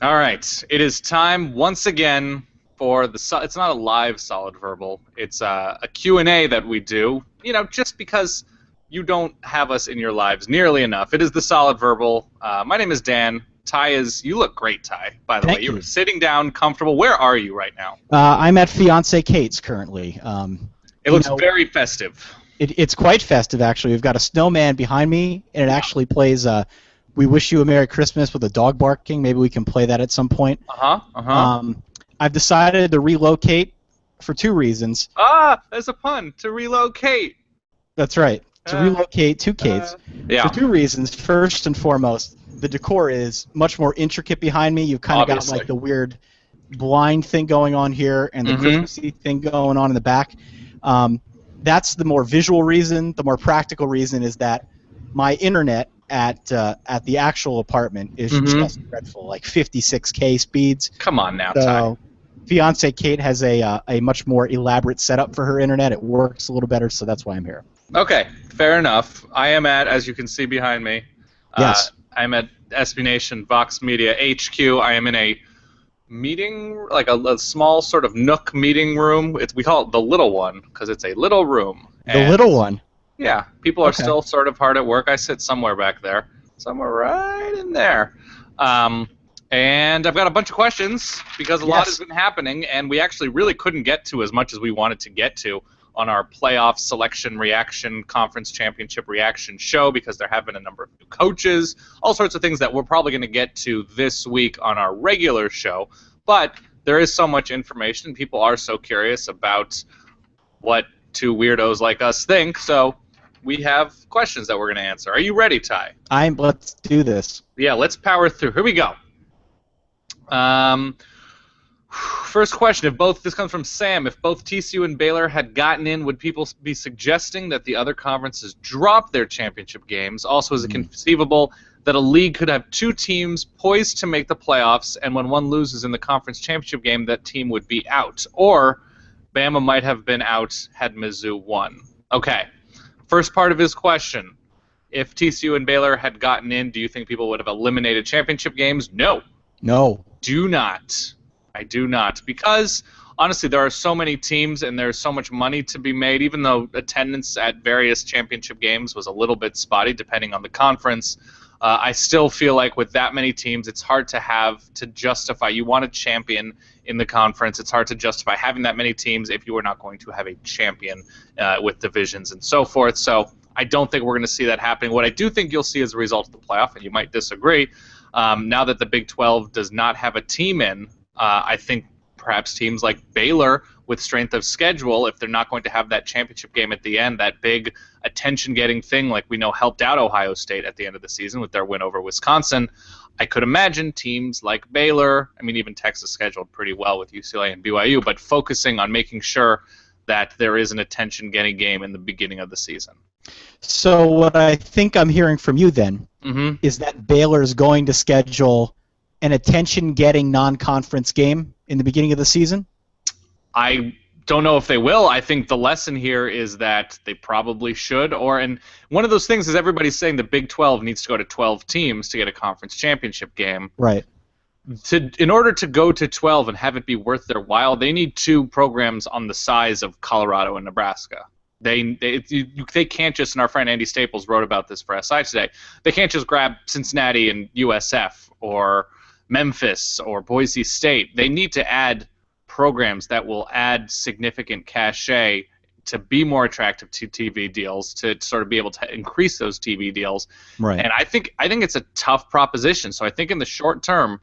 All right, it is time once again for it's not a live Solid Verbal. It's a Q&A that we do, just because you don't have us in your lives nearly enough. It is the Solid Verbal. My name is Dan. You look great, Ty, by the way. Thank You you. were sitting down, comfortable. Where are you right now? I'm at Fiance Kate's currently. It looks very festive. It's quite festive, actually. We've got a snowman behind me, and it actually plays We Wish You a Merry Christmas with a dog barking. Maybe we can play that at some point. I've decided to relocate for two reasons. There's a pun. To relocate. That's right. To relocate to Kate's. Yeah. For two reasons. First and foremost, the decor is much more intricate behind me. You've kind of got like the weird blind thing going on here and the Christmassy thing going on in the back. That's the more visual reason. The more practical reason is that my internet at the actual apartment is just dreadful, like 56K speeds. Come on now, Ty. Fiance Kate has a much more elaborate setup for her internet. It works a little better, so that's why I'm here. Okay, fair enough. I am at, as you can see behind me, yes. I'm at SB Nation Vox Media HQ. I am in a meeting, like a small sort of nook meeting room. We call it the little one because it's a little room. The little one? Yeah, people are still sort of hard at work. I sit somewhere back there, somewhere right in there. And I've got a bunch of questions because a lot has been happening, and we actually really couldn't get to as much as we wanted to get to on our playoff selection reaction, conference championship reaction show because there have been a number of new coaches, all sorts of things that we're probably going to get to this week on our regular show. But there is so much information. People are so curious about what two weirdos like us think, so we have questions that we're going to answer. Are you ready, Ty? Let's do this. Yeah, let's power through. Here we go. First question, this comes from Sam. If both TCU and Baylor had gotten in, would people be suggesting that the other conferences drop their championship games? Also, is it conceivable that a league could have two teams poised to make the playoffs, and when one loses in the conference championship game, that team would be out? Or Bama might have been out had Mizzou won. Okay, first part of his question. If TCU and Baylor had gotten in, do you think people would have eliminated championship games? No. No. Do not. I do not, because honestly there are so many teams and there's so much money to be made, even though attendance at various championship games was a little bit spotty depending on the conference. I still feel like with that many teams it's hard to justify. You want a champion in the conference. It's hard to justify having that many teams if you are not going to have a champion with divisions and so forth. So I don't think we're going to see that happening. What I do think you'll see as a result of the playoff, and you might disagree, now that the Big 12 does not have a team in, I think perhaps teams like Baylor, with strength of schedule, if they're not going to have that championship game at the end, that big attention-getting thing like we know helped out Ohio State at the end of the season with their win over Wisconsin, I could imagine teams like Baylor, I mean even Texas scheduled pretty well with UCLA and BYU, but focusing on making sure that there is an attention-getting game in the beginning of the season. So what I think I'm hearing from you then is that Baylor is going to schedule an attention-getting non-conference game in the beginning of the season? I don't know if they will. I think the lesson here is that they probably should. And one of those things is everybody's saying the Big 12 needs to go to 12 teams to get a conference championship game. Right. In order to go to 12 and have it be worth their while, they need two programs on the size of Colorado and Nebraska. They can't just, and our friend Andy Staples wrote about this for SI today, they can't just grab Cincinnati and USF or Memphis or Boise State. They need to add programs that will add significant cachet to be more attractive to TV deals, to sort of be able to increase those TV deals. Right. And I think it's a tough proposition. So I think in the short term,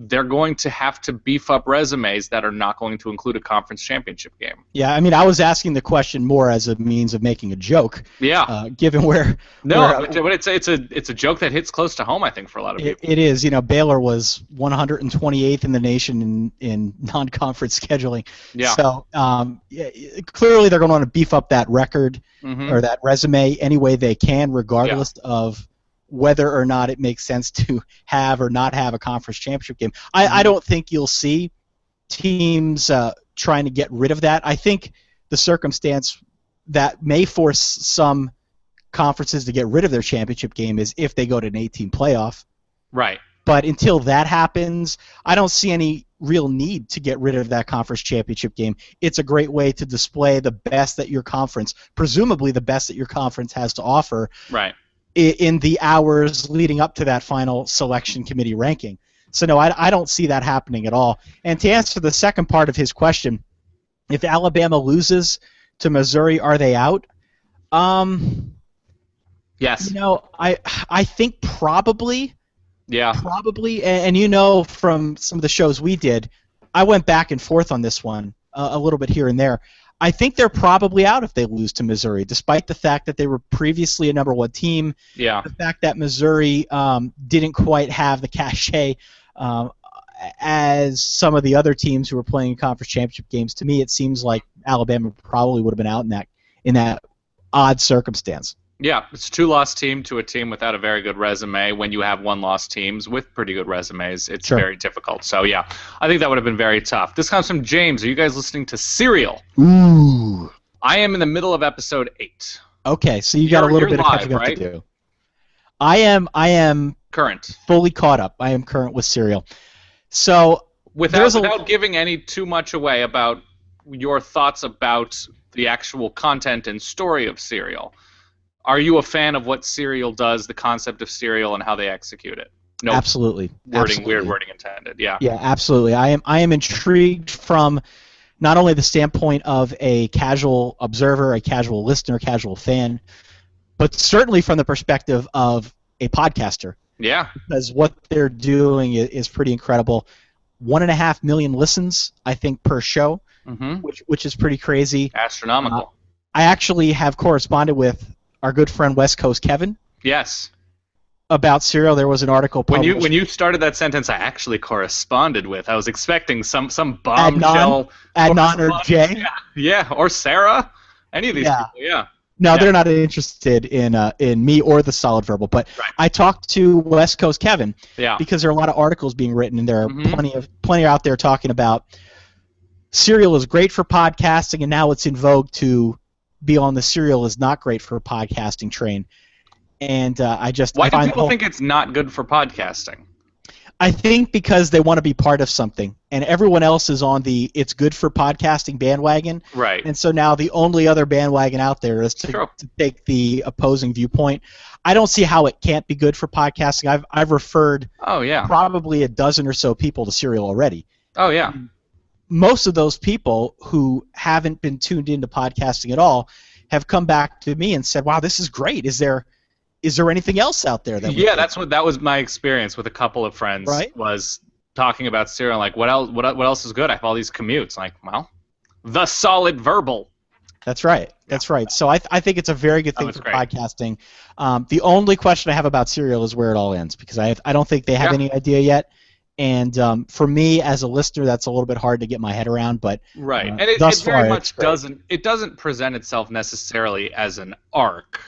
they're going to have to beef up resumes that are not going to include a conference championship game. Yeah, I mean, I was asking the question more as a means of making a joke. Yeah. Given where. But it's a joke that hits clearly to home, I think, for a lot of people. It is. You know, Baylor was 128th in the nation in non-conference scheduling. Yeah. So clearly they're going to want to beef up that record or that resume any way they can, regardless of whether or not it makes sense to have or not have a conference championship game. I don't think you'll see teams trying to get rid of that. I think the circumstance that may force some conferences to get rid of their championship game is if they go to an 18 playoff. Right. But until that happens, I don't see any real need to get rid of that conference championship game. It's a great way to display the best that your conference, presumably the best that your conference has to offer, right, in the hours leading up to that final selection committee ranking. So no, I don't see that happening at all. And to answer the second part of his question, if Alabama loses to Missouri, are they out? Yes. I think probably. Yeah. Probably, and from some of the shows we did, I went back and forth on this one a little bit here and there. I think they're probably out if they lose to Missouri, despite the fact that they were previously a number one team. Yeah. The fact that Missouri didn't quite have the cachet as some of the other teams who were playing conference championship games. To me, it seems like Alabama probably would have been out in that odd circumstance. Yeah, it's a two-loss team to a team without a very good resume. When you have one-loss teams with pretty good resumes, it's very difficult. So, yeah, I think that would have been very tough. This comes from James. Are you guys listening to Serial? Ooh. I am in the middle of episode 8. Okay, so you got a little bit of catching up to do. I am current. Fully caught up. I am current with Serial. So without giving any too much away about your thoughts about the actual content and story of Serial, are you a fan of what Serial does, the concept of Serial, and how they execute it? No, absolutely. Weird wording intended. Yeah. Yeah, absolutely. I am intrigued from not only the standpoint of a casual observer, a casual listener, casual fan, but certainly from the perspective of a podcaster. Yeah. Because what they're doing is pretty incredible. 1.5 million listens, I think, per show, which is pretty crazy. Astronomical. I actually have corresponded with our good friend West Coast Kevin. Yes. About Serial, there was an article published. When you started that sentence, I actually corresponded with. I was expecting some bombshell. Adnan or Jay. Yeah, or Sarah. Any of these people. Yeah. No, they're not interested in me or the Solid Verbal. But I talked to West Coast Kevin. Because there are a lot of articles being written, and there are plenty out there talking about Serial is great for podcasting, and now it's in vogue to be on the Serial is not great for a podcasting train. And why do people think it's not good for podcasting? I think because they want to be part of something, and everyone else is on the it's good for podcasting bandwagon. Right. And so now the only other bandwagon out there is to take the opposing viewpoint. I don't see how it can't be good for podcasting. I've referred probably a dozen or so people to Serial already. Oh, yeah. Most of those people who haven't been tuned into podcasting at all have come back to me and said, "Wow, this is great. Is there anything else out there that?" That was my experience with a couple of friends. Right? Was talking about Serial, like what else is good? I have all these commutes. Like, well, the Solid Verbal. That's right. That's right. So I think it's a very good thing for podcasting. The only question I have about Serial is where it all ends, because I don't think they have any idea yet. And for me, as a listener, that's a little bit hard to get my head around. But and it very much doesn't present itself necessarily as an arc.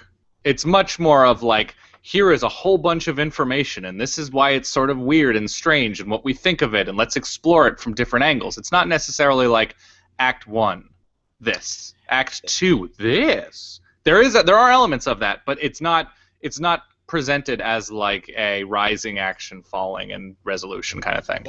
It's much more of like, here is a whole bunch of information, and this is why it's sort of weird and strange, and what we think of it, and let's explore it from different angles. It's not necessarily like Act 1, this, Act 2, this. There are elements of that, but it's not presented as like a rising action, falling, and resolution kind of thing.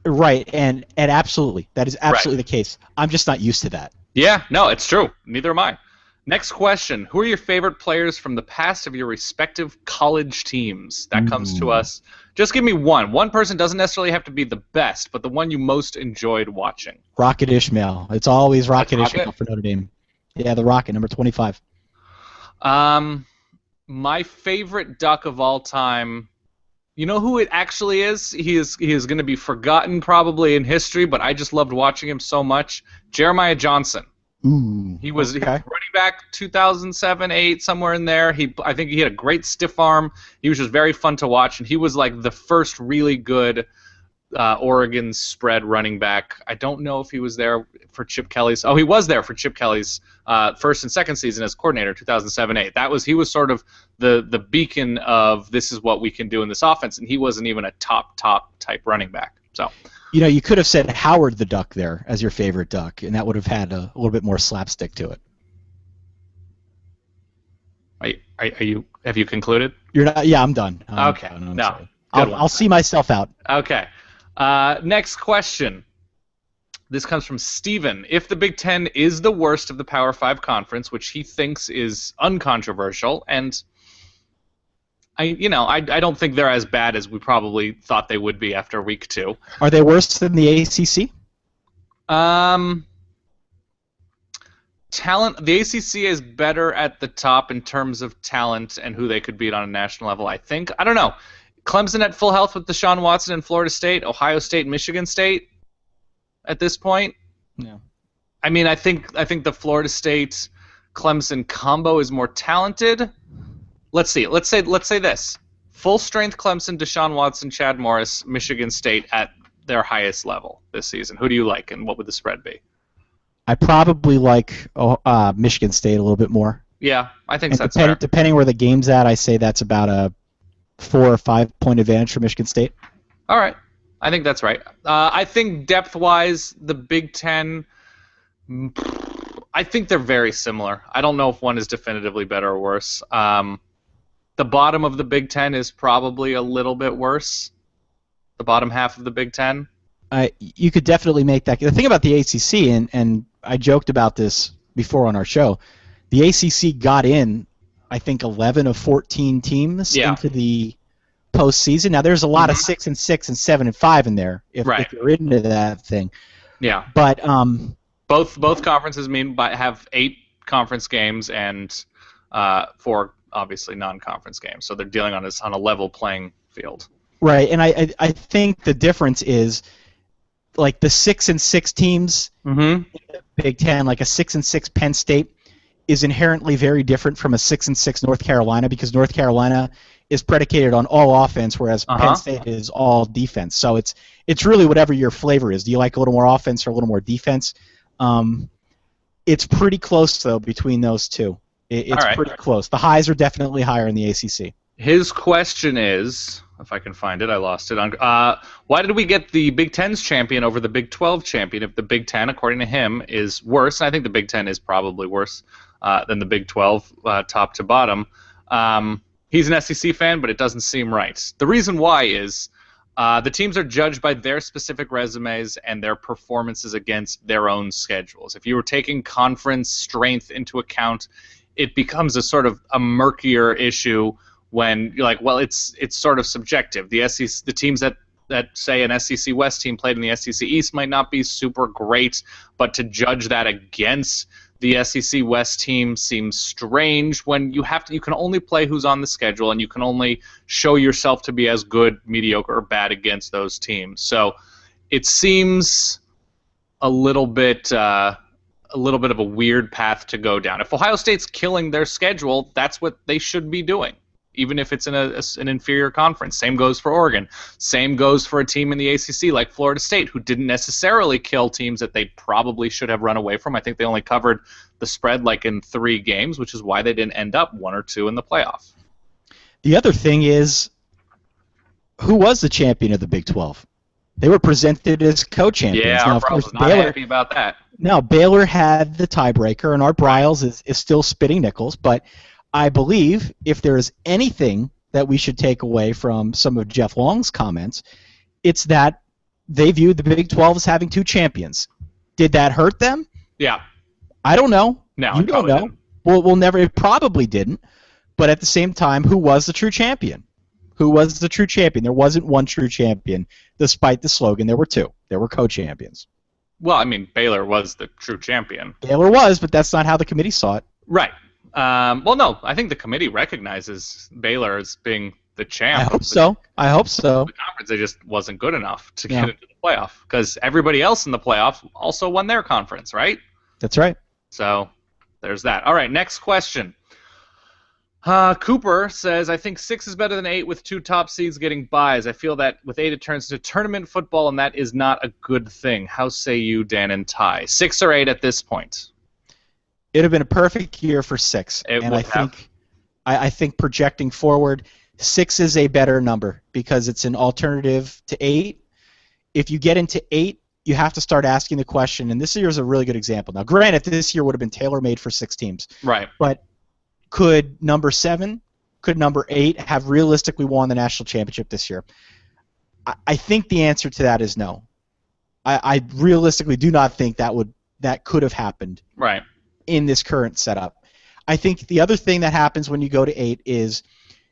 Right, and absolutely, that is absolutely the case. I'm just not used to that. Yeah, no, it's true. Neither am I. Next question. Who are your favorite players from the past of your respective college teams? That comes to us. Just give me one. One person doesn't necessarily have to be the best, but the one you most enjoyed watching. Rocket Ishmael. It's always Rocket Ishmael for Notre Dame. Yeah, the Rocket, number 25. My favorite Duck of all time, you know who it actually is? He is going to be forgotten probably in history, but I just loved watching him so much. Jeremiah Johnson. Ooh, he was running back 2007, 8, somewhere in there. I think he had a great stiff arm. He was just very fun to watch, and he was like the first really good Oregon spread running back. I don't know if he was there for Chip Kelly's. Oh, he was there for Chip Kelly's first and second season as coordinator, 2007-8. He was sort of the beacon of this is what we can do in this offense, and he wasn't even a top type running back. So. You know, you could have said Howard the Duck there as your favorite Duck, and that would have had a little bit more slapstick to it. Have you concluded? You're not. Yeah, I'm done. Okay. No. I'll see myself out. Okay. Next question. This comes from Steven. If the Big Ten is the worst of the Power 5 conference, which he thinks is uncontroversial, and I don't think they're as bad as we probably thought they would be after week 2. Are they worse than the ACC? Talent. The ACC is better at the top in terms of talent and who they could beat on a national level, I think. I don't know. Clemson at full health with Deshaun Watson and Florida State, Ohio State, Michigan State at this point. Yeah. I mean, I think the Florida State Clemson combo is more talented. Let's see. Let's say this. Full strength Clemson, Deshaun Watson, Chad Morris, Michigan State at their highest level this season. Who do you like, and what would the spread be? I probably like Michigan State a little bit more. Yeah, I think that's fair. Depending where the game's at, I say that's about a 4 or 5 point advantage for Michigan State. All right. I think that's right. I think depth-wise, the Big Ten, I think they're very similar. I don't know if one is definitively better or worse. The bottom of the Big Ten is probably a little bit worse. The bottom half of the Big Ten. You could definitely make that. The thing about the ACC, and I joked about this before on our show, the ACC got in, I think, 11 of 14 teams into the postseason. Now, there's a lot of 6 and 6 and 7 and 5 in there if you're into that thing. Yeah. But both conferences have 8 conference games and 4 obviously non-conference games. So they're dealing on a level playing field. Right, and I think the difference is, like, the 6 and 6 teams in the Big Ten, like a 6 and 6 Penn State, is inherently very different from a 6 and 6 North Carolina, because North Carolina is predicated on all offense, whereas Penn State is all defense. So it's really whatever your flavor is. Do you like a little more offense or a little more defense? It's pretty close, though, between those two. It's pretty close. The highs are definitely higher in the ACC. His question is, if I can find it, I lost it. Why did we get the Big Ten's champion over the Big 12 champion if the Big Ten, according to him, is worse? And I think the Big Ten is probably worse than the Big 12 top to bottom. He's an SEC fan, but it doesn't seem right. The reason why is the teams are judged by their specific resumes and their performances against their own schedules. If you were taking conference strength into account, it becomes a sort of a murkier issue when you're like, well, it's sort of subjective. The teams that say an SEC West team played in the SEC East might not be super great, but to judge that against the SEC West team seems strange when you can only play who's on the schedule, and you can only show yourself to be as good, mediocre, or bad against those teams. So it seems a little bit of a weird path to go down. If Ohio State's killing their schedule, that's what they should be doing, even if it's in an inferior conference. Same goes for Oregon. Same goes for a team in the ACC like Florida State, who didn't necessarily kill teams that they probably should have run away from. I think they only covered the spread like in 3 games, which is why they didn't end up 1 or 2 in the playoff. The other thing is, who was the champion of the Big 12? They were presented as co-champions. Yeah, now, Art Briles was not happy about that. No, Baylor had the tiebreaker, and Art Briles is still spitting nickels, but I believe if there is anything that we should take away from some of Jeff Long's comments, it's that they viewed the Big 12 as having 2 champions. Did that hurt them? Yeah. I don't know. No, you don't know. We'll never. It probably didn't. But at the same time, who was the true champion? Who was the true champion? There wasn't one true champion, despite the slogan. There were 2. There were co-champions. Well, I mean, Baylor was the true champion. Baylor was, but that's not how the committee saw it. Right. Well, no, I think the committee recognizes Baylor as being the champ. I hope so. The conference, they just wasn't good enough to get into the playoff, because everybody else in the playoff also won their conference, right? That's right. So there's that. All right, next question. Cooper says, I think 6 is better than 8 with 2 top seeds getting byes. I feel that with 8 it turns into tournament football, and that is not a good thing. How say you, Dan and Ty? 6 or 8 at this point? It would have been a perfect year for 6. I think projecting forward, 6 is a better number because it's an alternative to 8. If you get into 8, you have to start asking the question, and this year is a really good example. Now, granted, this year would have been tailor-made for 6 teams. Right. But could number 7 could number 8 have realistically won the national championship this year? I think the answer to that is no. I realistically do not think that could have happened in this current setup. I think the other thing that happens when you go to 8 is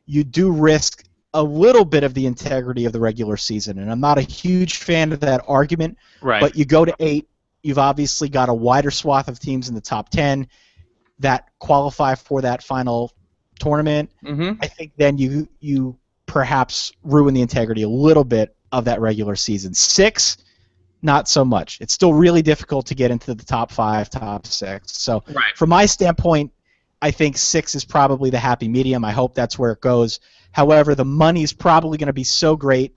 you do risk a little bit of the integrity of the regular season, and I'm not a huge fan of that argument, but you go to 8, you've obviously got a wider swath of teams in the top 10 that qualify for that final tournament. I think then you perhaps ruin the integrity a little bit of that regular season. 6, not so much. It's still really difficult to get into the top 5, top 6. So from my standpoint, I think 6 is probably the happy medium. I hope that's where it goes. However, the money's probably going to be so great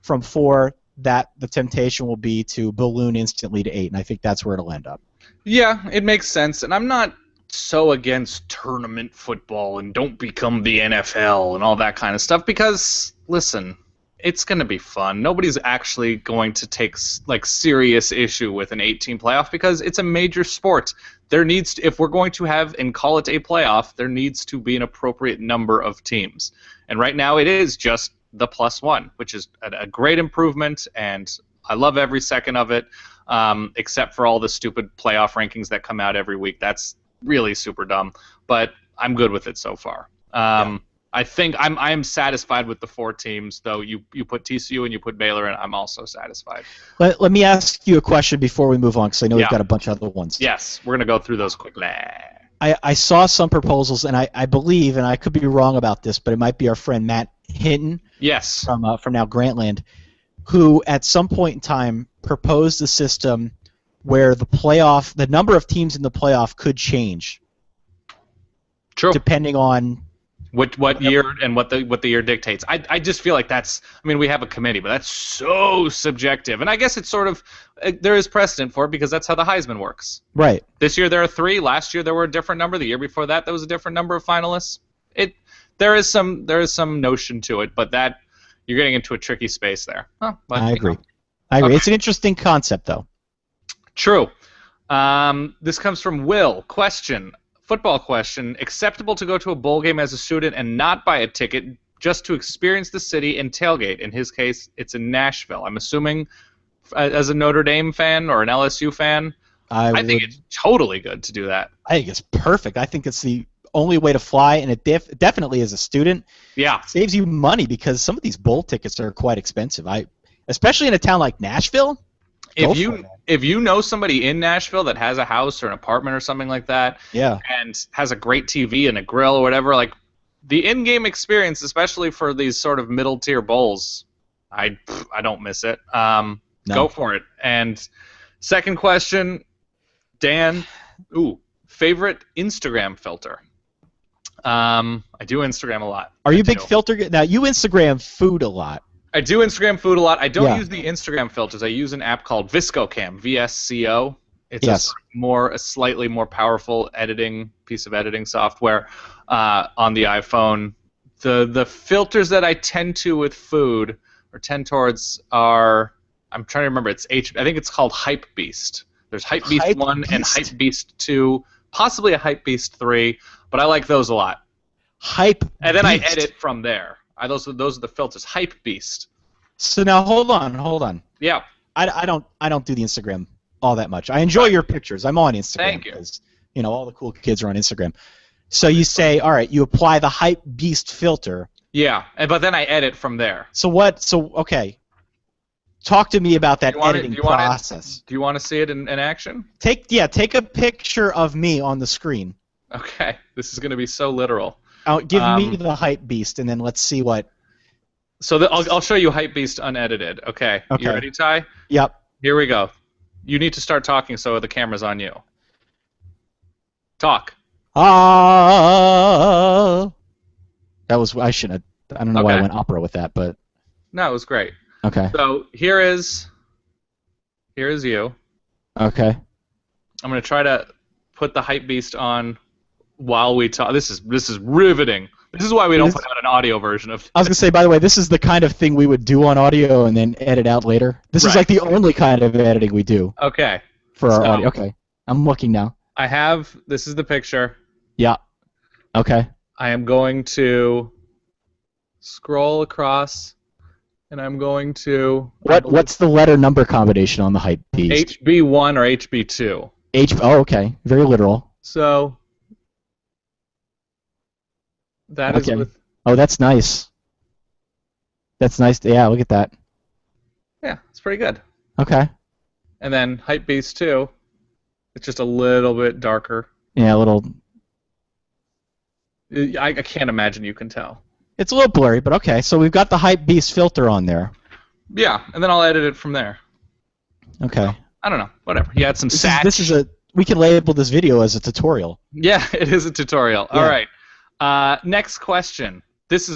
from 4 that the temptation will be to balloon instantly to 8, and I think that's where it'll end up. Yeah, it makes sense, and I'm not so against tournament football and don't become the NFL and all that kind of stuff because, listen, it's going to be fun. Nobody's actually going to take serious issue with an 8-team playoff because it's a major sport. There needs to, if we're going to have and call it a playoff, there needs to be an appropriate number of teams. And right now it is just the +1, which is a great improvement, and I love every second of it, except for all the stupid playoff rankings that come out every week. That's really super dumb, but I'm good with it so far. I think I am satisfied with the 4 teams, though. You put TCU and you put Baylor, and I'm also satisfied. Let me ask you a question before we move on, because I know we've got a bunch of other ones. Yes, we're going to go through those quickly. I saw some proposals, and I believe, and I could be wrong about this, but it might be our friend Matt Hinton from now Grantland, who at some point in time proposed a system where the number of teams in the playoff could change. True. Depending on what year and what the year dictates. I just feel like that's, I mean, we have a committee, but that's so subjective. And I guess it's sort of, there is precedent for it because that's how the Heisman works. Right. This year there are 3. Last year there were a different number. The year before that there was a different number of finalists. There is some notion to it, but that you're getting into a tricky space there. I agree. Okay. It's an interesting concept, though. True. This comes from Will. Football question. Acceptable to go to a bowl game as a student and not buy a ticket just to experience the city and tailgate? In his case, it's in Nashville. I'm assuming as a Notre Dame fan or an LSU fan, I think it's totally good to do that. I think it's perfect. I think it's the only way to fly, and it definitely as a student. Yeah. Saves you money because some of these bowl tickets are quite expensive. Especially in a town like Nashville. If you know somebody in Nashville that has a house or an apartment or something like that, and has a great TV and a grill or whatever, like the in-game experience, especially for these sort of middle-tier bowls, I don't miss it. No. Go for it. And second question, Dan, favorite Instagram filter? I do Instagram a lot. Are you a big filter? Now you Instagram food a lot. I do Instagram food a lot. I don't use the Instagram filters. I use an app called VSCO, VSCO. It's a slightly more powerful piece of editing software on the iPhone. The filters that I tend to with food or tend towards are, I'm trying to remember. I think it's called Hypebeast. There's Hypebeast 1 and Hypebeast 2, possibly a Hypebeast 3, but I like those a lot. And then I edit from there. Those are the filters. Hypebeast. So now hold on. Yeah. I don't do the Instagram all that much. I enjoy your pictures. I'm on Instagram. Thank you. Because, all the cool kids are on Instagram. So you say, all right, you apply the Hypebeast filter. Yeah, but then I edit from there. Okay. Talk to me about that editing process. Do you want to see it in action? Take a picture of me on the screen. Okay. This is going to be so literal. Give me the Hypebeast, and then let's see what. So I'll show you Hypebeast unedited. Okay. You ready, Ty? Yep. Here we go. You need to start talking so the camera's on you. Talk. That was, I shouldn't have, I don't know why I went opera with that, but. No, it was great. Okay. So here is you. Okay. I'm going to try to put the Hypebeast on while we talk. This is riveting. This is why we don't put out an audio version of this. I was going to say, by the way, this is the kind of thing we would do on audio and then edit out later. This is like the only kind of editing we do. Okay. For our audio. Okay. I'm looking now. This is the picture. Yeah. Okay. I am going to scroll across, and I'm going to... What's the letter number combination on the hype beast? HB1 or HB2. Oh, okay. Very literal. So that is with... Oh, that's nice. That's nice. Yeah, look at that. Yeah, it's pretty good. Okay. And then Hypebeast 2, it's just a little bit darker. Yeah, a little... I can't imagine you can tell. It's a little blurry, but okay. So we've got the Hypebeast filter on there. Yeah, and then I'll edit it from there. Okay. So, I don't know. Whatever. You had some we can label this video as a tutorial. Yeah, it is a tutorial. Yeah. All right. Next question. This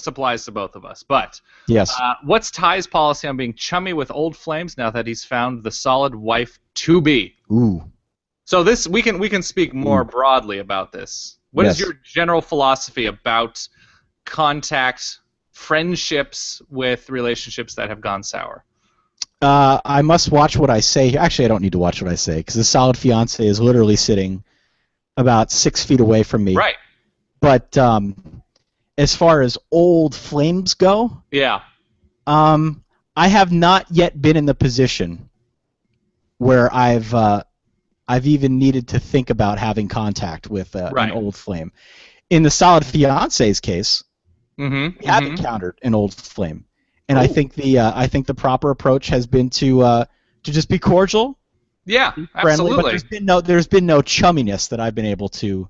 applies to both of us. But yes. What's Ty's policy on being chummy with old flames now that he's found the solid wife to be? Ooh. So this we can speak more broadly about this. What is your general philosophy about contact, friendships with relationships that have gone sour? I must watch what I say. Actually, I don't need to watch what I say because the solid fiance is literally sitting about 6 feet away from me. Right. But as far as old flames go, yeah, I have not yet been in the position where I've even needed to think about having contact with an old flame. In the solid fiance's case, we have encountered an old flame, and I think the proper approach has been to just be cordial, yeah, be friendly, absolutely. but there's been no chumminess that I've been able to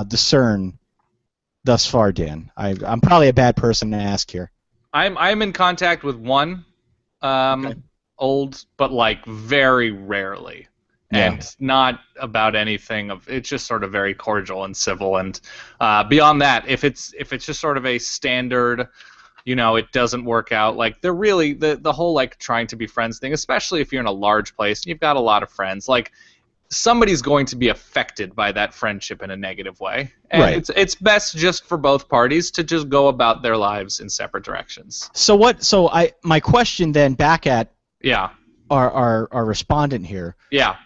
discern thus far, Dan. I'm probably a bad person to ask here. I'm in contact with one old, but like very rarely, and not about anything of. It's just sort of very cordial and civil, and beyond that, if it's just sort of a standard, it doesn't work out. Like they're really the whole like trying to be friends thing, especially if you're in a large place and you've got a lot of friends, like. Somebody's going to be affected by that friendship in a negative way, and it's best just for both parties to just go about their lives in separate directions. So my question then back at our respondent here. Yeah.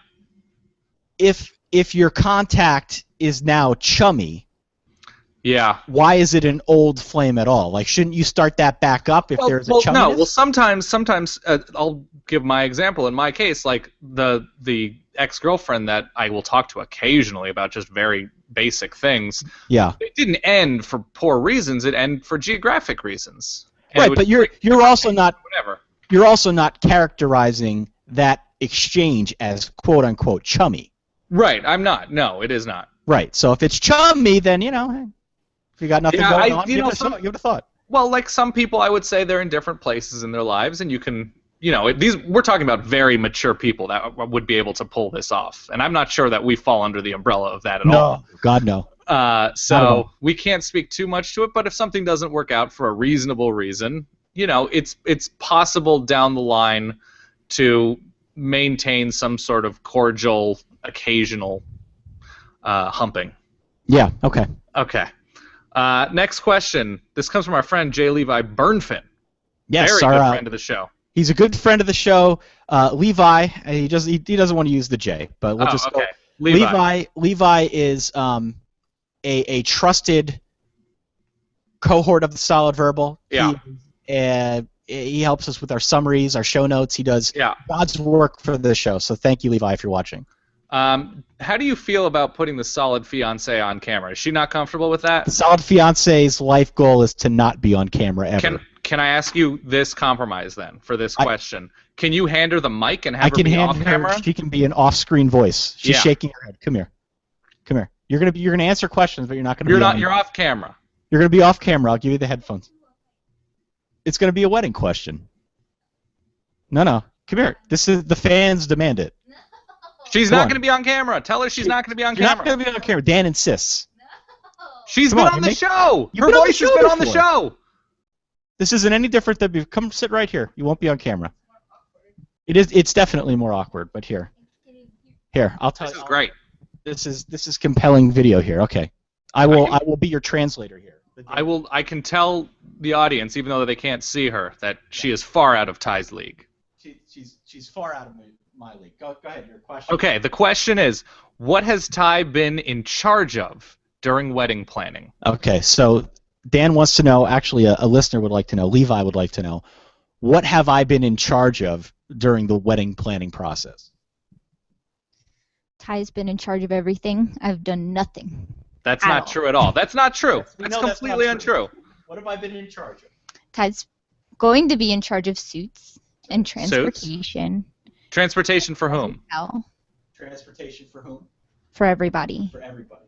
If your contact is now chummy, why is it an old flame at all? Like, shouldn't you start that back up if there's a chumminess? No. Well, sometimes I'll give my example. In my case, like the ex-girlfriend that I will talk to occasionally about just very basic things. Yeah. It didn't end for poor reasons. It ended for geographic reasons. And but you're also not characterizing that exchange as quote unquote chummy. Right. I'm not. No, it is not. Right. So if it's chummy, then if you got nothing going on, give it a thought. Well, like some people, I would say they're in different places in their lives, and you can. We're talking about very mature people that would be able to pull this off, and I'm not sure that we fall under the umbrella of that at all. No, God, no. So we can't speak too much to it, but if something doesn't work out for a reasonable reason, it's possible down the line to maintain some sort of cordial, occasional humping. Yeah. Okay. Okay. Next question. This comes from our friend Jay Levi Burnfin. Yes, very good friend of the show. He's a good friend of the show. Levi, he doesn't want to use the J, but we'll just go. Levi is a trusted cohort of the Solid Verbal. Yeah. He helps us with our summaries, our show notes. He does God's work for the show. So thank you, Levi, if you're watching. How do you feel about putting the Solid Fiancé on camera? Is she not comfortable with that? The Solid Fiancé's life goal is to not be on camera ever. Can I ask you this compromise then for this question? Can you hand her the mic and have her be off camera? She can be an off-screen voice. She's shaking her head. Come here. You're gonna answer questions, but you're not gonna. You're off camera. You're gonna be off camera. I'll give you the headphones. It's gonna be a wedding question. No. Come here. This is the fans demand it. She's not gonna be on camera. Tell her she's not gonna be on camera. You're not gonna be on camera. Dan insists. She's been on the show. Her voice has been on the show. This isn't any different than come sit right here. You won't be on camera. It's definitely more awkward, but here. I'll tell you. This is great. This is compelling video here. Okay. I will be your translator here. I can tell the audience, even though they can't see her, that she is far out of Ty's league. She's far out of my league. Go ahead, your question. Okay, the question is, what has Ty been in charge of during wedding planning? Okay, so Dan wants to know, actually a listener would like to know, Levi would like to know, what have I been in charge of during the wedding planning process? Ty's been in charge of everything. I've done nothing. That's not true at all. That's not true. That's completely untrue. What have I been in charge of? Ty's going to be in charge of suits and transportation. Transportation for whom? Transportation for whom? For everybody. For everybody.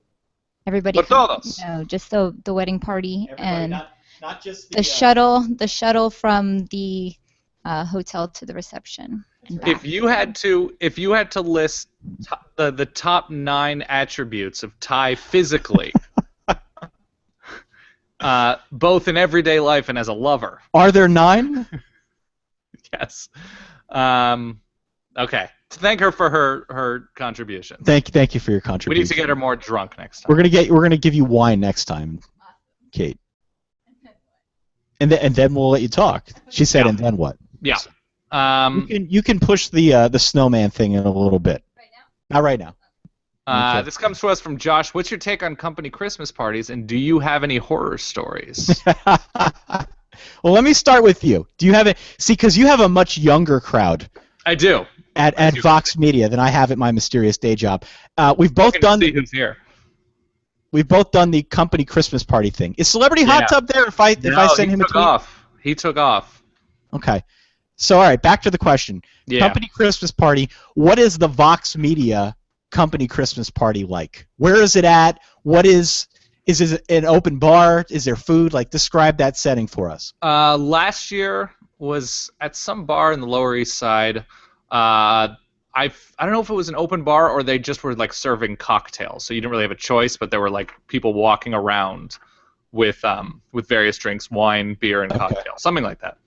Everybody. Todos. No, just the wedding party. Everybody, and not just the shuttle from the hotel to the reception. And back. If you had to list the top 9 attributes of Ty physically, both in everyday life and as a lover. Are there 9? Yes. Okay. Thank her for her contribution. Thank you for your contribution. We need to get her more drunk next time. We're gonna give you wine next time, Kate. And then we'll let you talk. She said, and then what? Yeah. You can push the snowman thing in a little bit. Right now? Not right now. Okay. This comes to us from Josh. What's your take on company Christmas parties, and do you have any horror stories? Well, let me start with you. Do you have it? See, because you have a much younger crowd. I do. At Vox Media than I have at my mysterious day job. We've both done. See who's here. We've both done the company Christmas party thing. Is Celebrity Hot Tub there? If I send him a tweet? He took off. Okay. So all right, back to the question. Yeah. Company Christmas party. What is the Vox Media company Christmas party like? Where is it at? What is it an open bar? Is there food? Like, describe that setting for us. Last year was at some bar in the Lower East Side. I don't know if it was an open bar or they just were like serving cocktails, so you didn't really have a choice. But there were like people walking around with various drinks, wine, beer, and cocktails, something like that.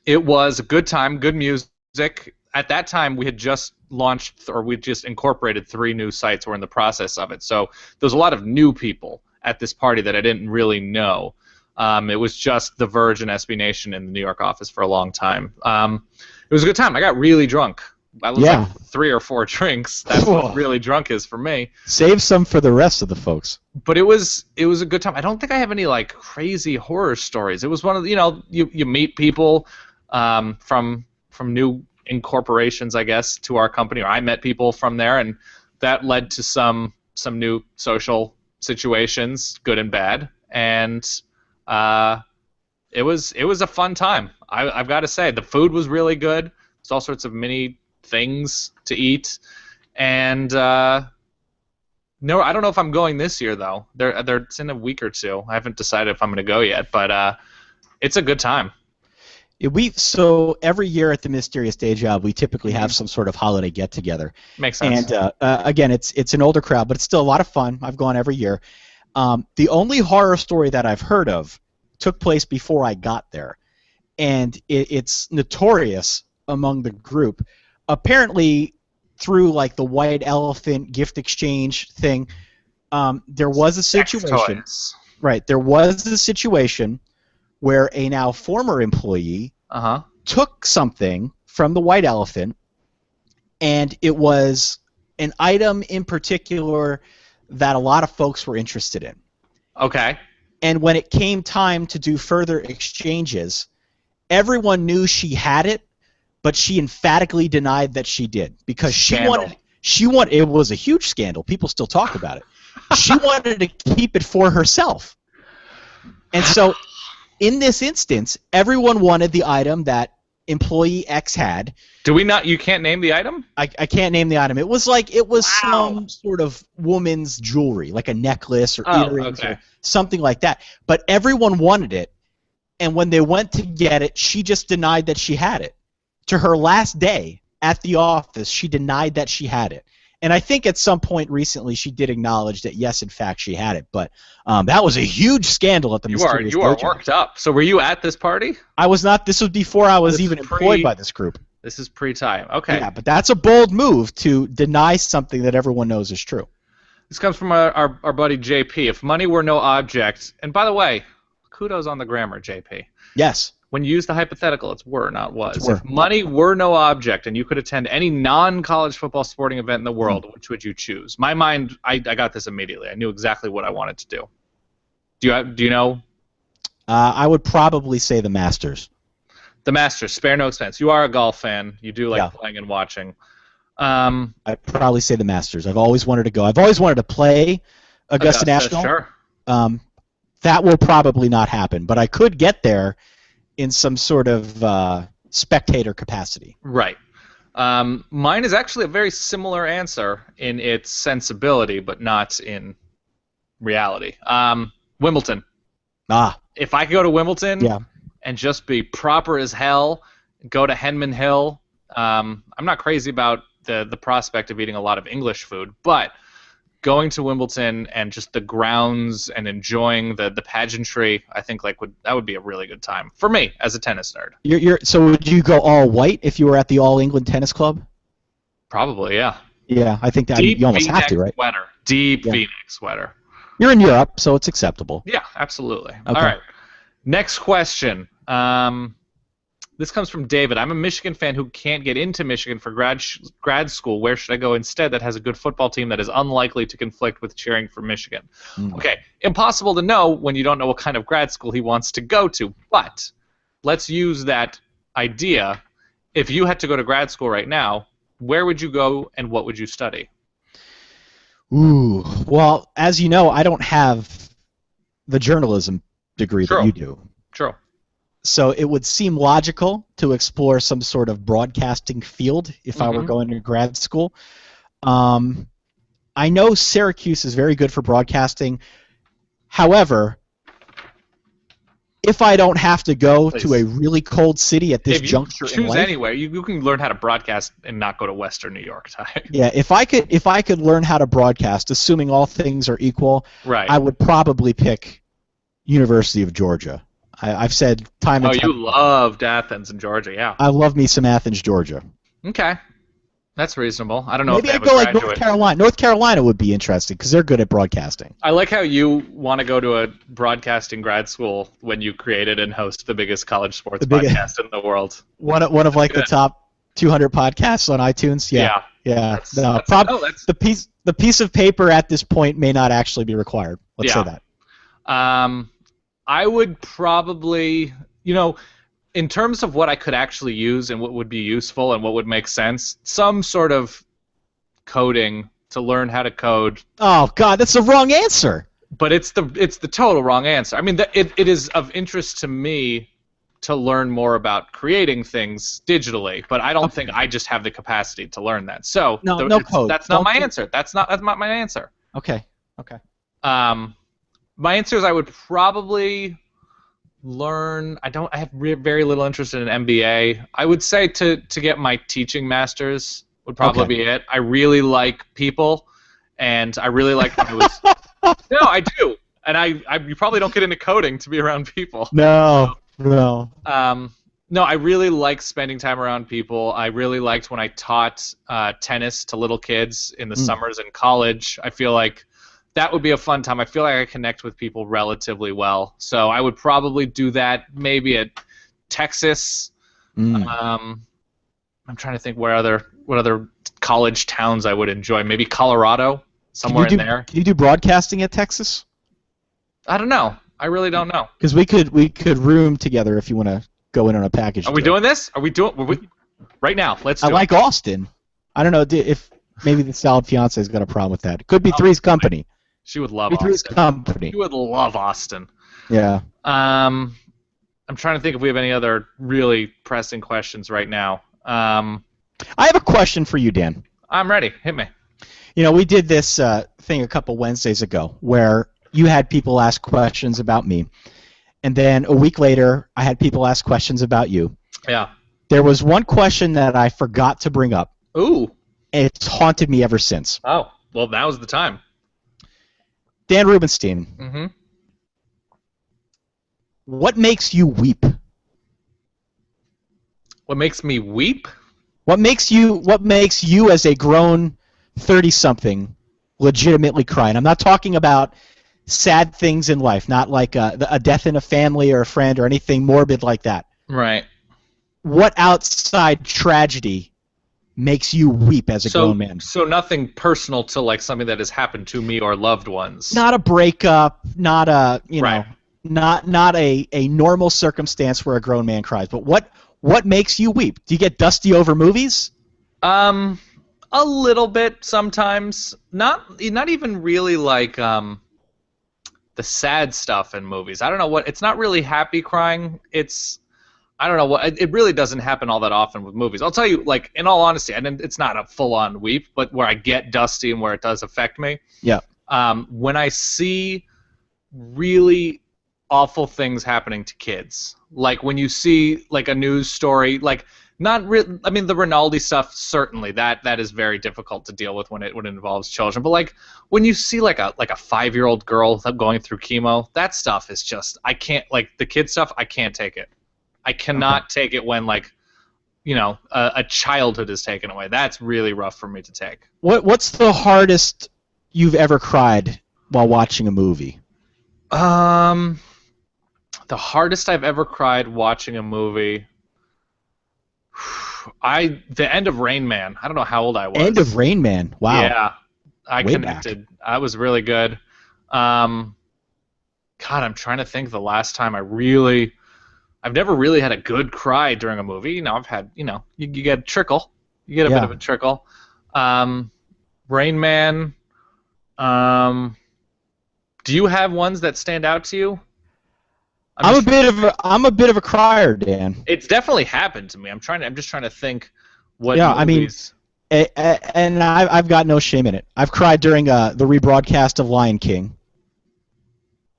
It was a good time, good music. At that time, we had just launched, or we just incorporated 3 new sites. We're in the process of it, so there was a lot of new people at this party that I didn't really know. It was just The Verge and SB Nation in the New York office for a long time. It was a good time. I got really drunk. I was like 3 or 4 drinks. That's what really drunk is for me. Save some for the rest of the folks. But it was a good time. I don't think I have any like crazy horror stories. It was one of the, you meet people from new incorporations, I guess, to our company, or I met people from there, and that led to some new social situations, good and bad, and it was a fun time. I've got to say, the food was really good. There's all sorts of mini things to eat, and no, I don't know if I'm going this year though. It's in a week or 2. I haven't decided if I'm going to go yet, but it's a good time. So every year at the Mysterious Day Job, we typically have some sort of holiday get-together. Makes sense. And again, it's an older crowd, but it's still a lot of fun. I've gone every year. The only horror story that I've heard of took place before I got there, and it's notorious among the group. Apparently, through like the White Elephant gift exchange thing, there was a situation. Right, there was a situation where a now former employee took something from the White Elephant, and it was an item in particular that a lot of folks were interested in. Okay. And when it came time to do further exchanges, everyone knew she had it, but she emphatically denied that she did, because she wanted. It was a huge scandal. People still talk about it. She wanted to keep it for herself, and so in this instance, everyone wanted the item that employee X had. Do we not? You can't name the item? I can't name the item. It was some sort of woman's jewelry, like a necklace or earrings or something like that. But everyone wanted it, and when they went to get it, she just denied that she had it. To her last day at the office, she denied that she had it. And I think at some point recently she did acknowledge that, yes, in fact, she had it. But that was a huge scandal at the Mysterious Day Job. You are worked up. So were you at this party? I was not. This was before I was even employed by this group. This is pre-time. Okay. Yeah, but that's a bold move to deny something that everyone knows is true. This comes from our buddy JP. If money were no object, and by the way, kudos on the grammar, JP. Yes. When you use the hypothetical, it's were, not was. It's were. If money were no object and you could attend any non-college football sporting event in the world, which would you choose? My mind, I got this immediately. I knew exactly what I wanted to do. Do you know? I would probably say the Masters. The Masters, spare no expense. You are a golf fan. You do like playing and watching. I'd probably say the Masters. I've always wanted to go. I've always wanted to play Augusta National. Sure. That will probably not happen, but I could get there in some sort of spectator capacity. Right. Mine is actually a very similar answer in its sensibility, but not in reality. Wimbledon. If I could go to Wimbledon and just be proper as hell, go to Henman Hill. I'm not crazy about the prospect of eating a lot of English food, but going to Wimbledon and just the grounds and enjoying the pageantry, I think that would be a really good time for me as a tennis nerd. So would you go all white if you were at the All England Tennis Club? Probably, yeah. Yeah, I think that you almost have to, right? Deep V-neck sweater. You're in Europe, so it's acceptable. Yeah, absolutely. Okay. All right. Next question. This comes from David. I'm a Michigan fan who can't get into Michigan for grad school. Where should I go instead that has a good football team that is unlikely to conflict with cheering for Michigan? Okay, impossible to know when you don't know what kind of grad school he wants to go to, but let's use that idea. If you had to go to grad school right now, where would you go and what would you study? Ooh, well, as you know, I don't have the journalism degree that you do. True. So it would seem logical to explore some sort of broadcasting field if I were going to grad school. I know Syracuse is very good for broadcasting. However, if I don't have to go to a really cold city at this juncture in life, choose anywhere. You can learn how to broadcast and not go to Western New York. Yeah, if I could learn how to broadcast, assuming all things are equal, I would probably pick University of Georgia. I've said time and time. Oh, you loved Athens in Georgia, yeah. I love me some Athens, Georgia. Okay. That's reasonable. I don't know Maybe if I'd go like North Carolina. North Carolina would be interesting because they're good at broadcasting. I like how you want to go to a broadcasting grad school when you created and host the biggest college sports podcast in the world. One of the top 200 podcasts on iTunes. Yeah. The piece of paper at this point may not actually be required. Let's say that. I would probably, in terms of what I could actually use and what would be useful and what would make sense, some sort of coding to learn how to code. Oh God, that's the wrong answer. But it's the total wrong answer. I mean, it is of interest to me to learn more about creating things digitally, but I don't think I just have the capacity to learn that. So no code. That's not my answer. That's not my answer. Okay. My answer is I would probably learn. I have very little interest in an MBA. I would say to get my teaching master's would probably be it. I really like people, and I really like when it was. No, I do, and you probably don't get into coding to be around people. No. No, I really like spending time around people. I really liked when I taught tennis to little kids in the summers in college. I feel like that would be a fun time. I feel like I connect with people relatively well. So I would probably do that maybe at Texas. I'm trying to think what other college towns I would enjoy. Maybe Colorado, somewhere in there. Can you do broadcasting at Texas? I don't know. I really don't know. Because we could room together if you want to go in on a package. Are we doing this? Right now? Let's do it. I like Austin. I don't know if maybe the Solid Fiance has got a problem with that. It could be Three's Company. She would love Austin. Three's Company. She would love Austin. Yeah. I'm trying to think if we have any other really pressing questions right now. I have a question for you, Dan. I'm ready. Hit me. We did this thing a couple Wednesdays ago where you had people ask questions about me, and then a week later I had people ask questions about you. Yeah. There was one question that I forgot to bring up. Ooh. And it's haunted me ever since. Oh, well, that was the time. Dan Rubenstein. Mm-hmm. What makes you weep? What makes me weep? What makes you as a grown 30-something legitimately cry? And I'm not talking about sad things in life, not like a death in a family or a friend or anything morbid like that. Right. What outside tragedy makes you weep as a grown man? So nothing personal to like something that has happened to me or loved ones. Not a breakup, not a Right. not a normal circumstance where a grown man cries. But what makes you weep? Do you get dusty over movies? A little bit sometimes. Not even really like the sad stuff in movies. I don't know what. It's not really happy crying. I don't know what. It really doesn't happen all that often with movies. I'll tell you, like in all honesty, and it's not a full-on weep, but where I get dusty and where it does affect me. Yeah. When I see really awful things happening to kids, like when you see like a news story, like I mean, the Rinaldi stuff, certainly that is very difficult to deal with when it involves children. But like when you see like a 5-year-old girl going through chemo, that stuff is just, I can't, like the kid stuff, I can't take it. I cannot take it when like, a childhood is taken away. That's really rough for me to take. What's the hardest you've ever cried while watching a movie? The hardest I've ever cried watching a movie. The end of Rain Man. I don't know how old I was. End of Rain Man. Wow. Yeah, I Way connected. I was really good. God, I'm trying to think the last time I've never really had a good cry during a movie. I've had, you get a trickle. You get a bit of a trickle. Rain Man. Do you have ones that stand out to you? I'm a bit of a crier, Dan. It's definitely happened to me. I'm just trying to think what movies. And I've got no shame in it. I've cried during the rebroadcast of Lion King.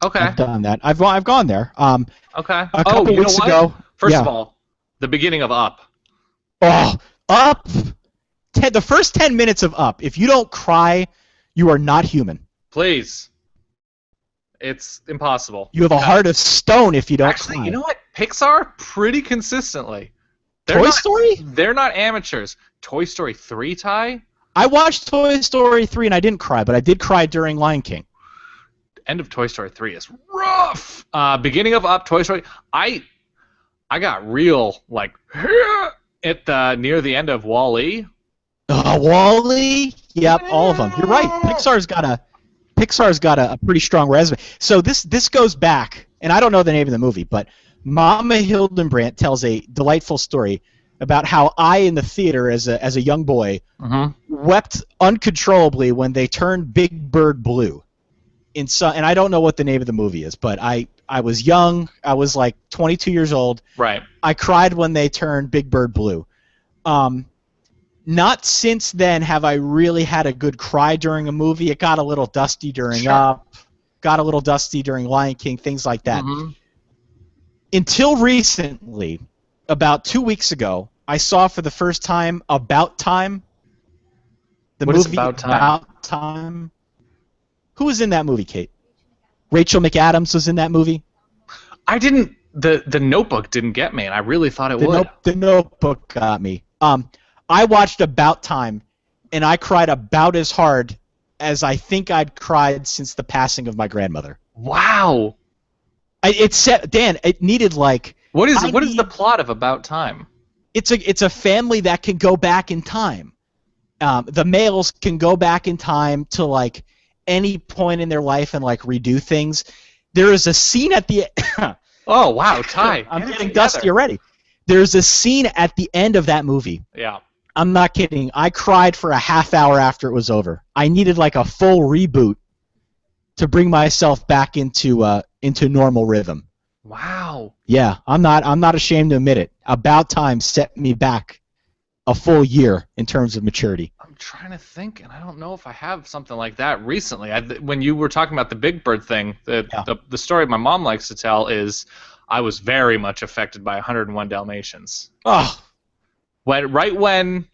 Okay. I've done that. I've gone there. Okay. A couple weeks ago. First of all, the beginning of Up. Oh, Up. The first 10 minutes of Up. If you don't cry, you are not human. Please. It's impossible. You have a heart of stone if you don't cry. You know what? Pixar, pretty consistently. Toy Story? They're not amateurs. Toy Story 3, Ty? I watched Toy Story 3 and I didn't cry, but I did cry during Lion King. End of Toy Story 3 is rough. Beginning of Up, Toy Story. I got real, like, at near the end of Wall-E. Wall-E? Yep, all of them. You're right. Pixar's got a pretty strong resume. So this goes back, and I don't know the name of the movie, but Mama Hildenbrandt tells a delightful story about how I, in the theater as a young boy, wept uncontrollably when they turned Big Bird blue. And I don't know what the name of the movie is, but I was young. I was like 22 years old. Right. I cried when they turned Big Bird blue. Not since then have I really had a good cry during a movie. It got a little dusty during Up, got a little dusty during Lion King, things like that. Until recently, about 2 weeks ago, I saw for the first time About Time. What is About Time? About Time. Who was in that movie, Kate? Rachel McAdams was in that movie. I didn't. The Notebook didn't get me, and I really thought it would. The Notebook got me. I watched About Time, and I cried about as hard as I think I'd cried since the passing of my grandmother. Wow. Dan, it needed like... What is the plot of About Time? It's a family that can go back in time. The males can go back in time to like any point in their life and like redo things. There is a scene at the... Oh, wow, Ty. I'm getting dusty already. There's a scene at the end of that movie. Yeah. I'm not kidding. I cried for a half hour after it was over. I needed like a full reboot to bring myself back into normal rhythm. Wow. Yeah, I'm not ashamed to admit it. About Time set me back a full year in terms of maturity. I'm trying to think, and I don't know if I have something like that recently. When you were talking about the Big Bird thing, the story my mom likes to tell is I was very much affected by 101 Dalmatians. Oh. Right when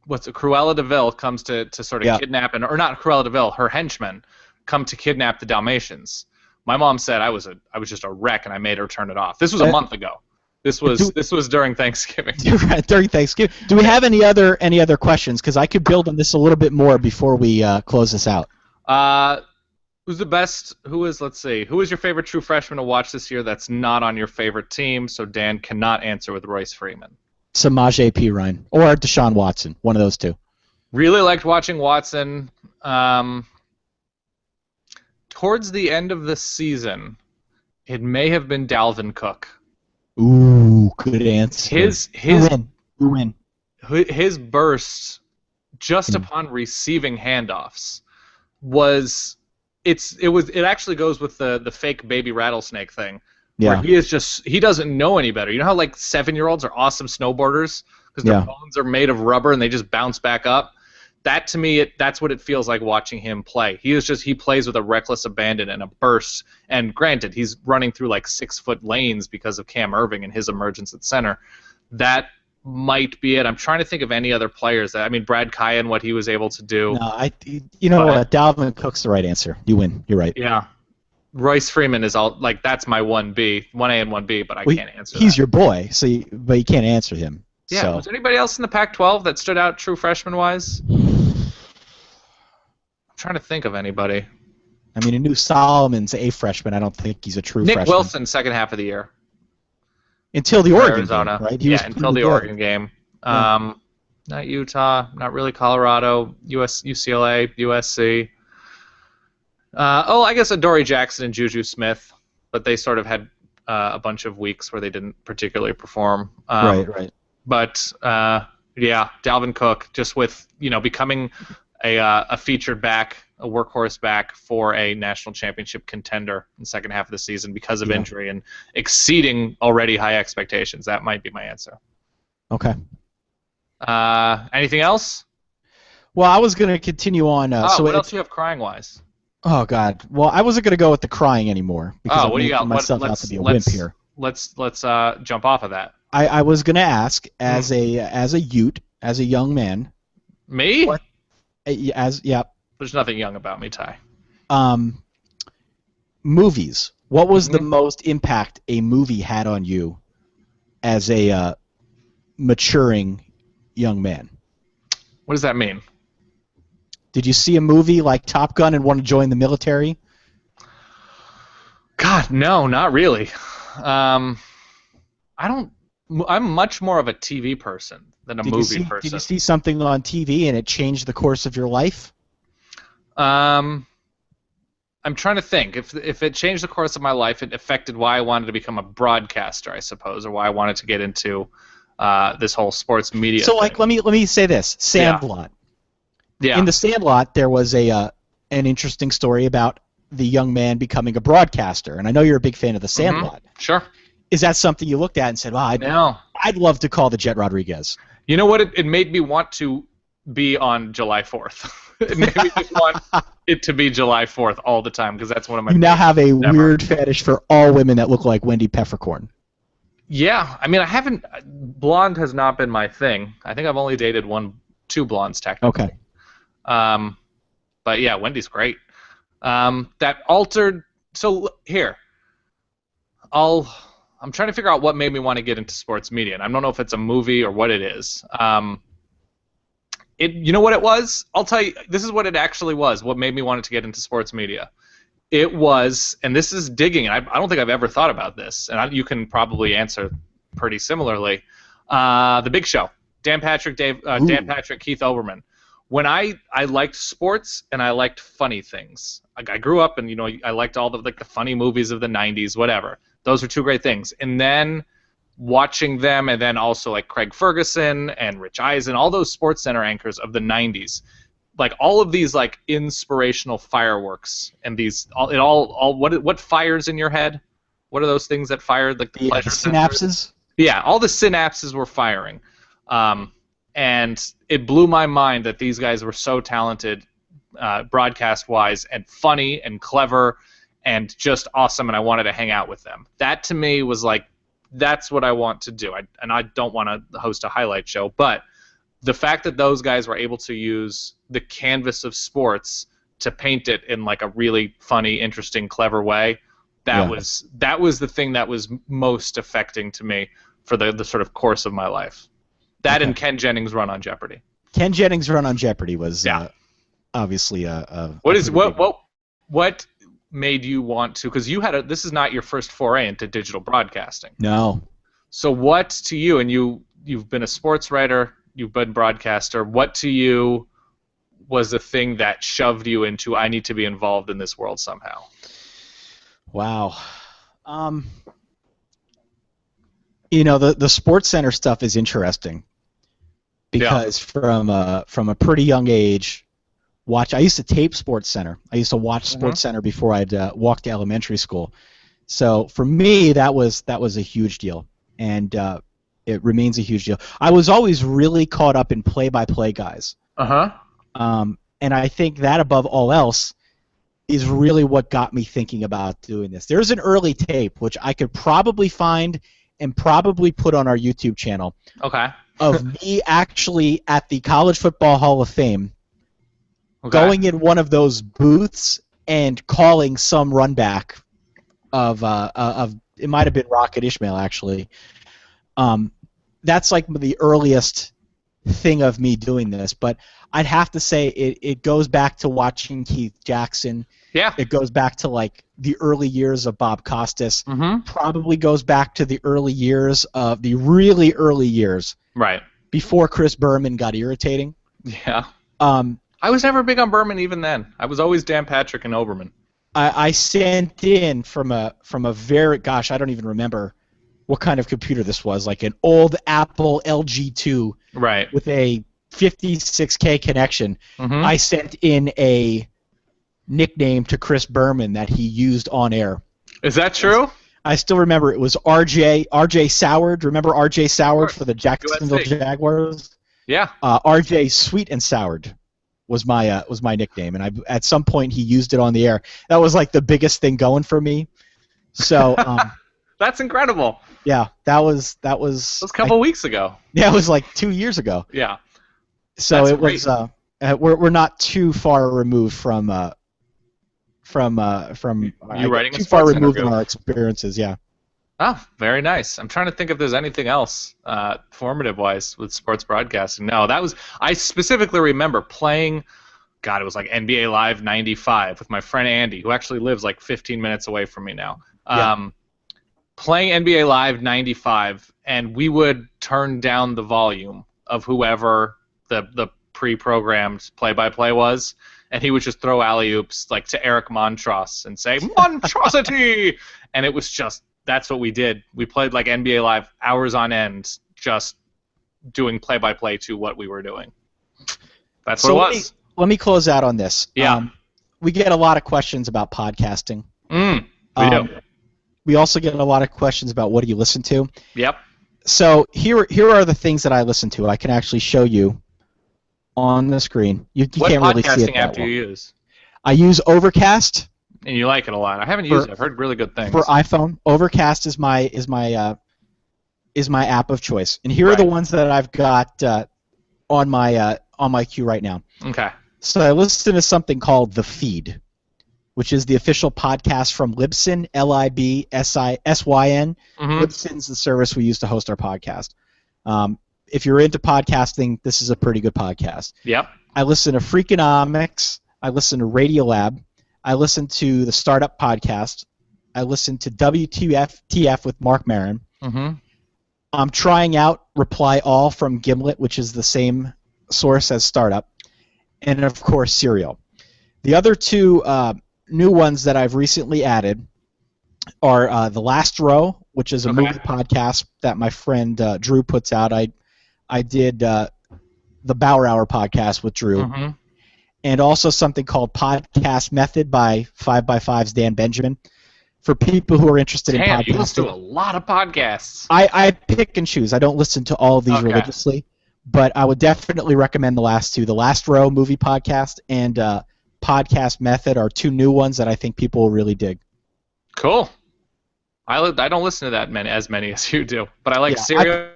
Cruella de Vil comes to sort of kidnap, or not Cruella de Vil, her henchmen come to kidnap the Dalmatians. My mom said I was just a wreck, and I made her turn it off. This was a month ago. This was during Thanksgiving. During Thanksgiving. Do we have any other questions? Because I could build on this a little bit more before we close this out. Who's the best? Let's see. Who is your favorite true freshman to watch this year that's not on your favorite team? So Dan cannot answer with Royce Freeman. Samaje Perine or Deshaun Watson, one of those two. Really liked watching Watson. Towards the end of the season, it may have been Dalvin Cook. Ooh, good answer. His burst just upon receiving handoffs was it actually goes with the fake baby rattlesnake thing. Yeah. Where he doesn't know any better. You know how like 7-year-olds are awesome snowboarders because their bones are made of rubber and they just bounce back up? That to me, that's what it feels like watching him play. He plays with a reckless abandon and a burst. And granted, he's running through like 6-foot lanes because of Cam Irving and his emergence at center. That might be it. I'm trying to think of any other players. Brad Kyan, what he was able to do. No, what? Dalvin Cook's the right answer. You win. You're right. Yeah. Royce Freeman is that's my 1B, 1A and 1B, but I can't answer He's that. your boy, but you can't answer him. Yeah. So. Was there anybody else in the Pac-12 that stood out true freshman-wise? I'm trying to think of anybody. Anu Solomon's a freshman. I don't think he's a true freshman. Nick Wilson, second half of the year. Until the Oregon Arizona. game, right? Until the Oregon game. Not Utah, not really Colorado, UCLA, USC. I guess Adoree Jackson and Juju Smith, but they sort of had a bunch of weeks where they didn't particularly perform. Right. But Dalvin Cook, just with becoming a featured back, a workhorse back for a national championship contender in the second half of the season because of injury and exceeding already high expectations. That might be my answer. Okay. Anything else? Well, I was going to continue on. What else do you have crying-wise? Oh, God. Well, I wasn't going to go with the crying anymore because what do you got? myself out to be a wimp here. Let's jump off of that. I was going to ask as a young man. Me? What, There's nothing young about me, Ty. Movies. What was the most impact a movie had on you as a maturing young man? What does that mean? Did you see a movie like Top Gun and want to join the military? God, no, not really. I'm much more of a TV person than a movie person. Did you see something on TV and it changed the course of your life? I'm trying to think. If it changed the course of my life, it affected why I wanted to become a broadcaster, I suppose, or why I wanted to get into this whole sports media thing. Let me say this. Sandlot. Yeah. In the Sandlot, there was an interesting story about the young man becoming a broadcaster, and I know you're a big fan of the Sandlot. Sure. Is that something you looked at and said, "Wow, I'd love to call the Jet Rodriguez"? You know what? It made me want to be on July 4th. It made me just want it to be July 4th all the time because that's one of my. You now have a weird fetish for all women that look like Wendy Peppercorn. Yeah, I haven't. Blonde has not been my thing. I think I've only dated two blondes technically. Okay. But yeah, Wendy's great. That altered. So here, I'm trying to figure out what made me want to get into sports media, and I don't know if it's a movie or what it is. You know what it was? I'll tell you. This is what it actually was. What made me want to get into sports media? It was, and this is digging. I don't think I've ever thought about this, and you can probably answer pretty similarly. The Big Show. Dan Patrick, Keith Olbermann. When I liked sports and I liked funny things. Like I grew up and I liked all the funny movies of the 90s, whatever. Those are two great things. And then watching them, and then also like Craig Ferguson and Rich Eisen, all those Sports Center anchors of the 90s. Like all of these like inspirational fireworks and these what fires in your head? What are those things that fired like the pleasure synapses? Yeah, all the synapses were firing. And it blew my mind that these guys were so talented broadcast-wise and funny and clever and just awesome, and I wanted to hang out with them. That to me was like, that's what I want to do. I don't want to host a highlight show, but the fact that those guys were able to use the canvas of sports to paint it in like a really funny, interesting, clever way, that was the thing that was most affecting to me for the sort of course of my life. That and Ken Jennings' run on Jeopardy. Ken Jennings' run on Jeopardy was obviously a. What made you want to? Because this is not your first foray into digital broadcasting. No. So what to you, and you've been a sports writer, you've been broadcaster, what to you was the thing that shoved you into, I need to be involved in this world somehow? Wow. The Sports Center stuff is interesting because from a pretty young age, I used to tape Sports Center. I used to watch Sports Center before I'd walk to elementary school. So for me, that was a huge deal, and it remains a huge deal. I was always really caught up in play-by-play guys. And I think that above all else is really what got me thinking about doing this. There's an early tape which I could probably find and probably put on our YouTube channel. Okay. Of me actually at the College Football Hall of Fame. Okay. Going in one of those booths and calling some runback of it might have been Rocket Ishmael actually. That's like the earliest thing of me doing this, but I'd have to say it goes back to watching Keith Jackson. Yeah. It goes back to like the early years of Bob Costas. Probably goes back to the early years of the really early years. Right. Before Chris Berman got irritating. Yeah. I was never big on Berman even then. I was always Dan Patrick and Oberman. I sent in from a very, gosh, I don't even remember what kind of computer this was, like an old Apple LG2 with a 56K connection. I sent in a nickname to Chris Berman that he used on air. Is that true? I still remember it was RJ Soward. Remember RJ Soward for the Jacksonville Jaguars? Yeah. RJ Sweet and Soward was my nickname, and at some point he used it on the air. That was like the biggest thing going for me. So that's incredible. Yeah, that was a couple weeks ago. Yeah, it was like 2 years ago. Yeah. So it was we're not too far removed from you writing too far removed from our experiences. Yeah. Oh, very nice. I'm trying to think if there's anything else formative-wise with sports broadcasting. No, I specifically remember playing, God, it was like NBA Live 95 with my friend Andy, who actually lives like 15 minutes away from me now. Playing NBA Live 95, and we would turn down the volume of whoever the pre-programmed play-by-play was, and he would just throw alley-oops like to Eric Montross and say, "Montrosity!" And it was just, that's what we did. We played like NBA Live hours on end, just doing play-by-play to what we were doing. That's what it was. Let me close out on this. Yeah. We get a lot of questions about podcasting. We do. We also get a lot of questions about what do you listen to. Yep. So here are the things that I listen to. I can actually show you on the screen. You can't really see it. What podcasting app do you use? I use Overcast. And you like it a lot. I haven't used it. I've heard really good things. For iPhone, Overcast is my app of choice. And here are the ones that I've got on my queue right now. Okay. So I listen to something called The Feed, which is the official podcast from Libsyn, Libsyn. Libsyn's the service we use to host our podcast. If you're into podcasting, this is a pretty good podcast. Yep. I listen to Freakonomics. I listen to Radiolab. I listen to the Startup Podcast. I listen to WTF with Mark Maron. I'm trying out Reply All from Gimlet, which is the same source as Startup. And, of course, Serial. The other two new ones that I've recently added are The Last Row, which is a movie podcast that my friend Drew puts out. I did the Bauer Hour podcast with Drew. And also something called Podcast Method by 5x5's Dan Benjamin. For people who are interested in podcasting. You listen to a lot of podcasts. I pick and choose. I don't listen to all of these religiously, but I would definitely recommend the last two. The Last Row movie podcast and Podcast Method are two new ones that I think people will really dig. Cool. I don't listen to that as many as you do, but I like Serial.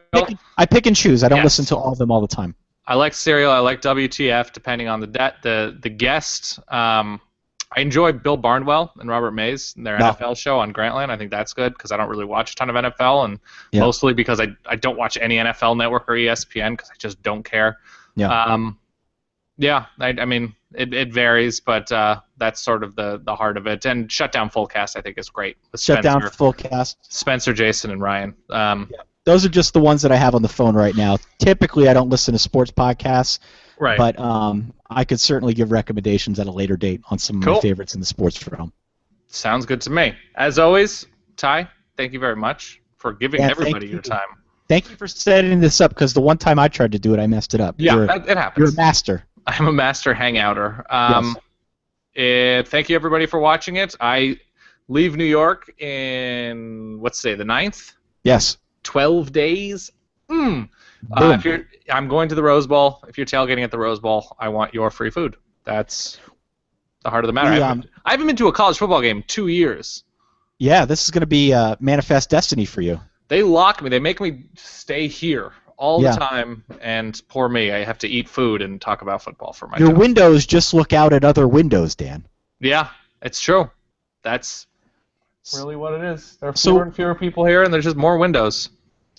I pick and choose. I don't listen to all of them all the time. I like Serial. I like WTF, depending on the guest. I enjoy Bill Barnwell and Robert Mays and their NFL show on Grantland. I think that's good because I don't really watch a ton of NFL, and mostly because I don't watch any NFL Network or ESPN because I just don't care. I mean, it varies, but that's sort of the heart of it. And Shutdown Fullcast, I think, is great. With Shutdown Fullcast. Spencer, Jason, and Ryan. Yeah. Those are just the ones that I have on the phone right now. Typically, I don't listen to sports podcasts, right? But I could certainly give recommendations at a later date on some of my favorites in the sports realm. Sounds good to me. As always, Ty, thank you very much for giving everybody your time. Thank you for setting this up, because the one time I tried to do it, I messed it up. Yeah, it happens. You're a master. I'm a master hangouter. Thank you, everybody, for watching it. I leave New York in, what's today, the 9th? Yes. 12 days. I'm going to the Rose Bowl. If you're tailgating at the Rose Bowl, I want your free food. That's the heart of the matter. I haven't been to a college football game in 2 years. Yeah, this is going to be manifest destiny for you. They lock me. They make me stay here all the time, and poor me, I have to eat food and talk about football for my Your windows just look out at other windows, Dan. Yeah, it's true. That's really what it is. There are fewer and fewer people here, and there's just more windows.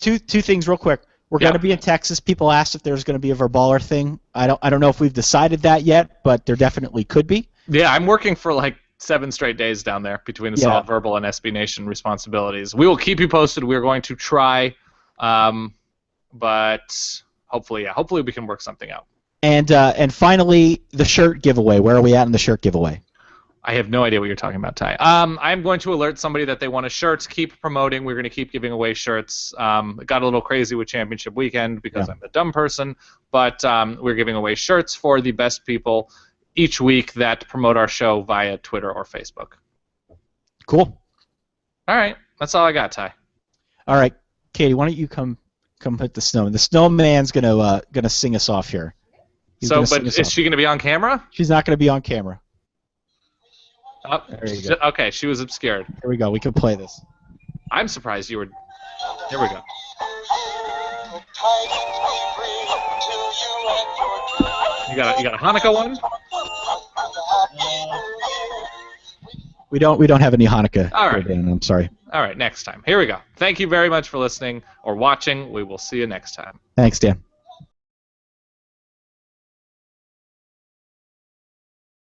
Two things real quick. We're going to be in Texas. People asked if there's going to be a Verballer thing. I don't know if we've decided that yet, but there definitely could be. Yeah, I'm working for like 7 straight days down there between the Solid Verbal and SB Nation responsibilities. We will keep you posted. We're going to try, but hopefully we can work something out. And finally, the shirt giveaway. Where are we at in the shirt giveaway? I have no idea what you're talking about, Ty. I'm going to alert somebody that they want a shirt. Keep promoting. We're going to keep giving away shirts. It got a little crazy with Championship Weekend because I'm the dumb person, but we're giving away shirts for the best people each week that promote our show via Twitter or Facebook. Cool. All right. That's all I got, Ty. All right. Katie, why don't you come put the snow. The snowman's gonna sing us off here. But is she going to be on camera? She's not going to be on camera. Oh, there you go. Okay, she was obscured. Here we go. We can play this. I'm surprised you were... Here we go. You got a Hanukkah one? We don't have any Hanukkah. All right. I'm sorry. All right, next time. Here we go. Thank you very much for listening or watching. We will see you next time. Thanks, Dan.